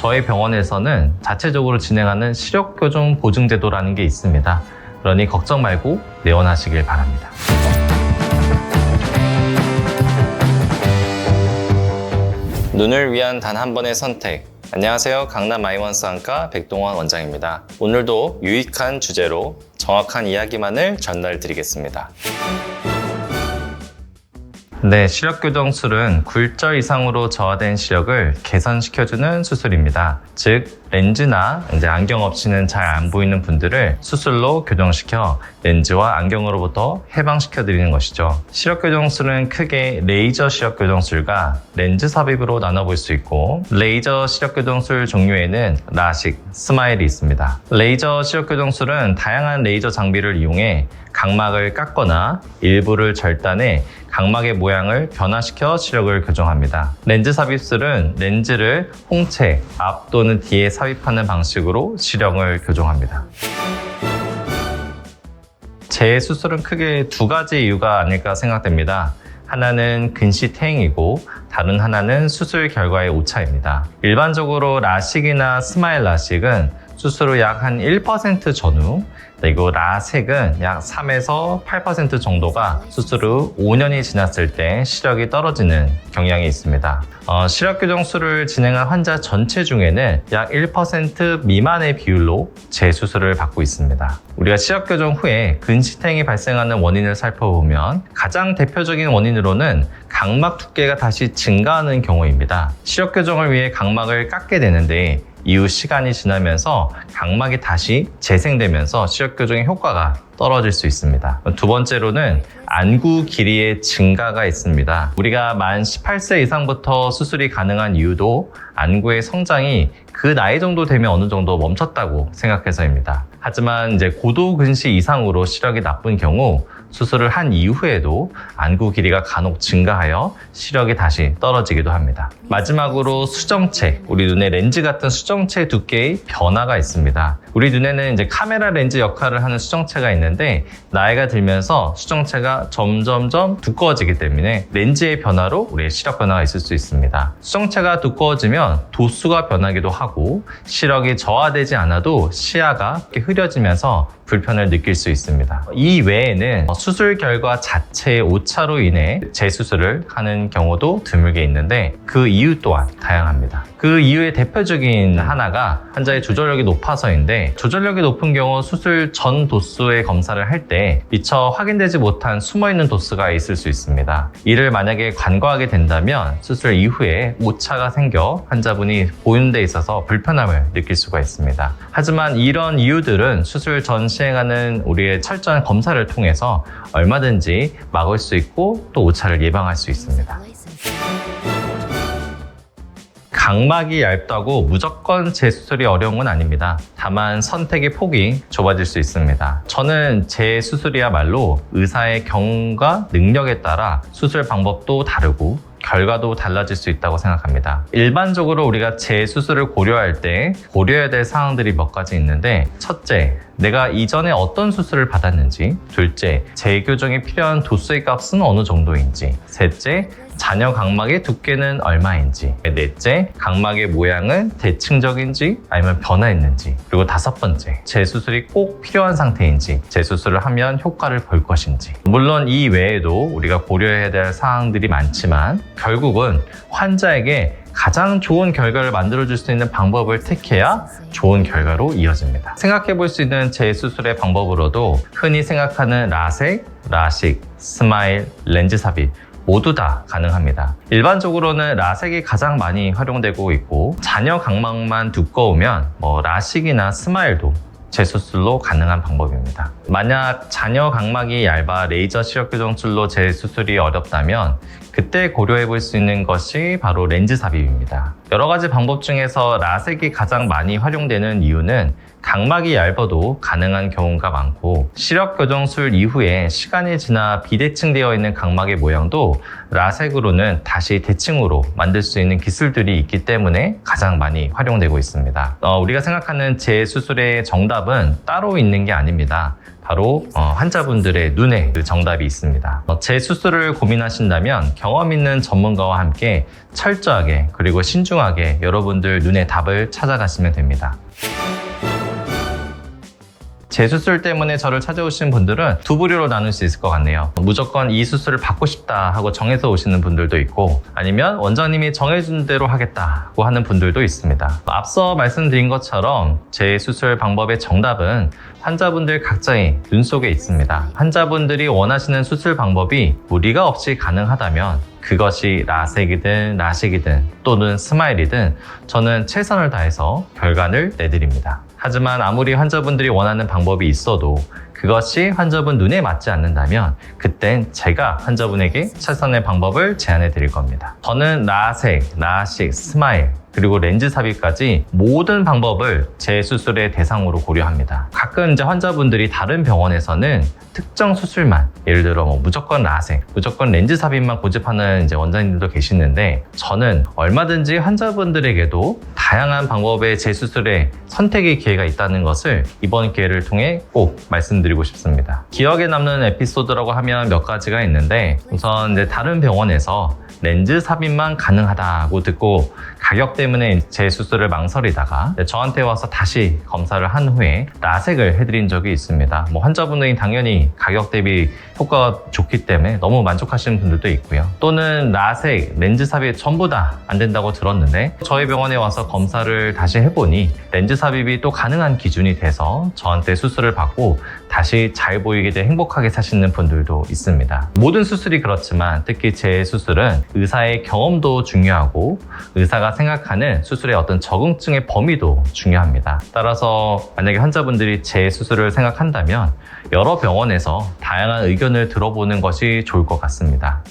저희 병원에서는 자체적으로 진행하는 시력교정 보증제도라는 게 있습니다. 그러니 걱정 말고 내원하시길 바랍니다. 눈을 위한 단 한 번의 선택. 안녕하세요. 강남 아이원스안과 백동원 원장입니다. 오늘도 유익한 주제로 정확한 이야기만을 전달드리겠습니다. 네, 시력교정술은 굴절 이상으로 저하된 시력을 개선시켜주는 수술입니다. 즉, 렌즈나 안경 없이는 잘 안 보이는 분들을 수술로 교정시켜 렌즈와 안경으로부터 해방시켜드리는 것이죠. 시력교정술은 크게 레이저 시력교정술과 렌즈 삽입으로 나눠볼 수 있고, 레이저 시력교정술 종류에는 라식, 스마일이 있습니다. 레이저 시력교정술은 다양한 레이저 장비를 이용해 각막을 깎거나 일부를 절단해 각막의 모양을 변화시켜 시력을 교정합니다. 렌즈 삽입술은 렌즈를 홍채, 앞 또는 뒤에 삽입하는 방식으로 시력을 교정합니다. 재수술은 크게 두 가지 이유가 아닐까 생각됩니다. 하나는 근시 퇴행이고 다른 하나는 수술 결과의 오차입니다. 일반적으로 라식이나 스마일 라식은 수술 후 약 한 1% 전후, 그리고 라섹은 약 3에서 8% 정도가 수술 후 5년이 지났을 때 시력이 떨어지는 경향이 있습니다. 시력교정술을 진행한 환자 전체 중에는 약 1% 미만의 비율로 재수술을 받고 있습니다. 우리가 시력교정 후에 근시퇴행이 발생하는 원인을 살펴보면 가장 대표적인 원인으로는 각막 두께가 다시 증가하는 경우입니다. 시력교정을 위해 각막을 깎게 되는데 이후 시간이 지나면서 각막이 다시 재생되면서 시력교정의 효과가 떨어질 수 있습니다. 두 번째로는 안구 길이의 증가가 있습니다. 우리가 만 18세 이상부터 수술이 가능한 이유도 안구의 성장이 그 나이 정도 되면 어느 정도 멈췄다고 생각해서입니다. 하지만 고도 근시 이상으로 시력이 나쁜 경우 수술을 한 이후에도 안구 길이가 간혹 증가하여 시력이 다시 떨어지기도 합니다. 마지막으로 수정체, 우리 눈의 렌즈 같은 수정체 두께의 변화가 있습니다. 우리 눈에는 카메라 렌즈 역할을 하는 수정체가 있는데 나이가 들면서 수정체가 점점점 두꺼워지기 때문에 렌즈의 변화로 우리의 시력 변화가 있을 수 있습니다. 수정체가 두꺼워지면 도수가 변하기도 하고 시력이 저하되지 않아도 시야가 흐려지면서 불편을 느낄 수 있습니다. 이 외에는 수술 결과 자체의 오차로 인해 재수술을 하는 경우도 드물게 있는데 그 이유 또한 다양합니다. 그 이유의 대표적인 하나가 환자의 조절력이 높아서인데, 조절력이 높은 경우 수술 전 도수의 검사를 할 때 미처 확인되지 못한 숨어있는 도수가 있을 수 있습니다. 이를 만약에 간과하게 된다면 수술 이후에 오차가 생겨 환자분이 보는 데 있어서 불편함을 느낄 수가 있습니다. 하지만 이런 이유들은 수술 전 시행하는 우리의 철저한 검사를 통해서 얼마든지 막을 수 있고 또 오차를 예방할 수 있습니다. 각막이 얇다고 무조건 재수술이 어려운 건 아닙니다. 다만 선택의 폭이 좁아질 수 있습니다. 저는 재수술이야말로 의사의 경험과 능력에 따라 수술 방법도 다르고 결과도 달라질 수 있다고 생각합니다. 일반적으로 우리가 재수술을 고려할 때 고려해야 될 사항들이 몇 가지 있는데, 첫째, 내가 이전에 어떤 수술을 받았는지, 둘째, 재교정이 필요한 도수의 값은 어느 정도인지, 셋째, 잔여 각막의 두께는 얼마인지, 넷째, 각막의 모양은 대칭적인지 아니면 변화했는지, 그리고 다섯 번째, 재수술이 꼭 필요한 상태인지, 재수술을 하면 효과를 볼 것인지. 물론 이 외에도 우리가 고려해야 될 사항들이 많지만 결국은 환자에게 가장 좋은 결과를 만들어줄 수 있는 방법을 택해야 좋은 결과로 이어집니다. 생각해 볼 수 있는 재수술의 방법으로도 흔히 생각하는 라섹, 라식, 스마일, 렌즈 삽입 모두 다 가능합니다. 일반적으로는 라섹이 가장 많이 활용되고 있고, 잔여 각막만 두꺼우면 라식이나 스마일도 재수술로 가능한 방법입니다. 만약 잔여 각막이 얇아 레이저 시력교정술로 재수술이 어렵다면 그때 고려해 볼 수 있는 것이 바로 렌즈 삽입입니다. 여러 가지 방법 중에서 라섹이 가장 많이 활용되는 이유는 각막이 얇아도 가능한 경우가 많고, 시력교정술 이후에 시간이 지나 비대칭되어 있는 각막의 모양도 라섹으로는 다시 대칭으로 만들 수 있는 기술들이 있기 때문에 가장 많이 활용되고 있습니다. 우리가 생각하는 재수술의 정답은 따로 있는 게 아닙니다. 바로 환자분들의 눈에 그 정답이 있습니다. 재수술을 고민하신다면 경험 있는 전문가와 함께 철저하게 그리고 신중하게 여러분들 눈의 답을 찾아가시면 됩니다. 재수술 때문에 저를 찾아오신 분들은 두 부류로 나눌 수 있을 것 같네요. 무조건 이 수술을 받고 싶다 하고 정해서 오시는 분들도 있고, 아니면 원장님이 정해준 대로 하겠다고 하는 분들도 있습니다. 앞서 말씀드린 것처럼 재수술 방법의 정답은 환자분들 각자의 눈 속에 있습니다. 환자분들이 원하시는 수술 방법이 무리가 없이 가능하다면 그것이 라섹이든 라식이든 또는 스마일이든 저는 최선을 다해서 결과를 내드립니다. 하지만 아무리 환자분들이 원하는 방법이 있어도 그것이 환자분 눈에 맞지 않는다면 그땐 제가 환자분에게 최선의 방법을 제안해 드릴 겁니다. 저는 라섹, 라식, 스마일 그리고 렌즈 삽입까지 모든 방법을 재수술의 대상으로 고려합니다. 가끔 이제 환자분들이 다른 병원에서는 특정 수술만, 예를 들어 무조건 라섹, 무조건 렌즈 삽입만 고집하는 이제 원장님들도 계시는데, 저는 얼마든지 환자분들에게도 다양한 방법의 재수술의 선택의 기회가 있다는 것을 이번 기회를 통해 꼭 말씀드리고 싶습니다. 기억에 남는 에피소드라고 하면 몇 가지가 있는데, 우선 이제 다른 병원에서 렌즈 삽입만 가능하다고 듣고 가격 때문에 재수술을 망설이다가 저한테 와서 다시 검사를 한 후에 라섹을 해드린 적이 있습니다. 환자분들이 당연히 가격 대비 효과가 좋기 때문에 너무 만족하시는 분들도 있고요. 또는 라섹, 렌즈 삽입 전부 다 안 된다고 들었는데 저희 병원에 와서 검사를 다시 해보니 렌즈 삽입이 또 가능한 기준이 돼서 저한테 수술을 받고 다시 잘 보이게 돼 행복하게 사시는 분들도 있습니다. 모든 수술이 그렇지만 특히 재수술은 의사의 경험도 중요하고 의사가 생각하는 수술의 어떤 적응증의 범위도 중요합니다. 따라서 만약에 환자분들이 재수술을 생각한다면 여러 병원에서 다양한 의견을 들어보는 것이 좋을 것 같습니다.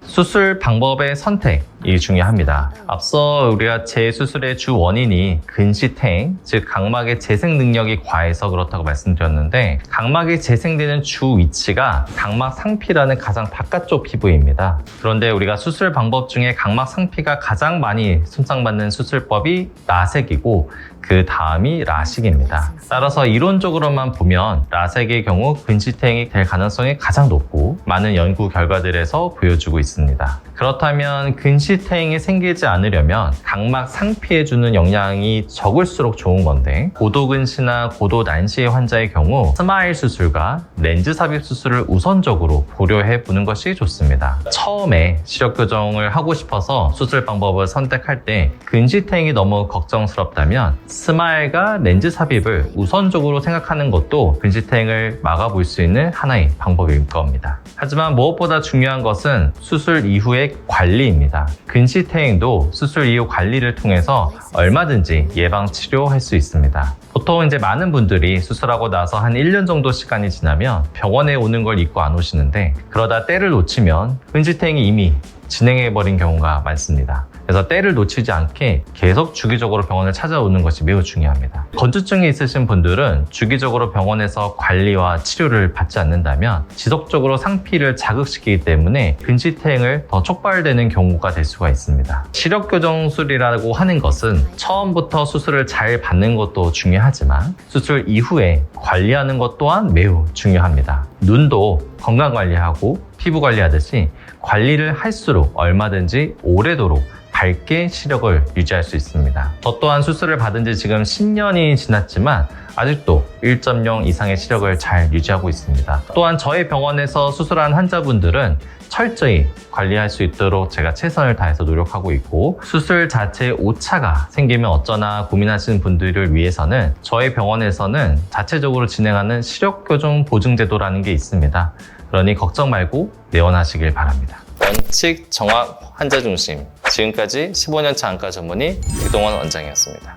수술 방법의 선택이 중요합니다. 앞서 우리가 재수술의 주 원인이 근시탱, 즉 각막의 재생 능력이 과해서 그렇다고 말씀드렸는데, 각막이 재생되는 주 위치가 각막 상피라는 가장 바깥쪽 피부입니다. 그런데 우리가 수술 방법 중에 각막 상피가 가장 많이 손상받는 수술법이 라섹이고 그 다음이 라식입니다. 따라서 이론적으로만 보면 라섹의 경우 근시탱이 될 가능성이 가장 높고 많은 연구 결과들에서 보여주고 있습니다. 그렇다면 근시탱이 생기지 않으려면 각막 상피에 주는 영향이 적을수록 좋은 건데, 고도근시나 고도난시 환자의 경우 스마일 수술과 렌즈 삽입 수술을 우선적으로 고려해 보는 것이 좋습니다. 처음에 시력 교정을 하고 싶어서 수술 방법을 선택할 때 근시탱이 너무 걱정스럽다면 스마일과 렌즈 삽입을 우선적으로 생각하는 것도 근시탱을 막아볼 수 있는 하나의 방법일 겁니다. 하지만 무엇보다 중요한 것은 수술 이후의 관리입니다. 근시탱도 수술 이후 관리를 통해서 얼마든지 예방 치료할 수 있습니다. 보통 이제 많은 분들이 수술하고 나서 한 1년 정도 시간이 지나면 병원에 오는 걸 잊고 안 오시는데, 그러다 때를 놓치면 근시탱이 이미 진행해버린 경우가 많습니다. 그래서 때를 놓치지 않게 계속 주기적으로 병원을 찾아오는 것이 매우 중요합니다. 건조증이 있으신 분들은 주기적으로 병원에서 관리와 치료를 받지 않는다면 지속적으로 상피를 자극시키기 때문에 근시탱을 더 촉발되는 경우가 될 수가 있습니다. 시력교정술이라고 하는 것은 처음부터 수술을 잘 받는 것도 중요하지만 수술 이후에 관리하는 것 또한 매우 중요합니다. 눈도 건강관리하고 피부 관리하듯이 관리를 할수록 얼마든지 오래도록 밝게 시력을 유지할 수 있습니다. 저 또한 수술을 받은 지 지금 10년이 지났지만 아직도 1.0 이상의 시력을 잘 유지하고 있습니다. 또한 저희 병원에서 수술한 환자분들은 철저히 관리할 수 있도록 제가 최선을 다해서 노력하고 있고, 수술 자체에 오차가 생기면 어쩌나 고민하시는 분들을 위해서는 저희 병원에서는 자체적으로 진행하는 시력교정 보증제도라는 게 있습니다. 그러니 걱정 말고 내원하시길 바랍니다. 원칙, 정확, 환자 중심. 지금까지 15년차 안과 전문의 이동원 원장이었습니다.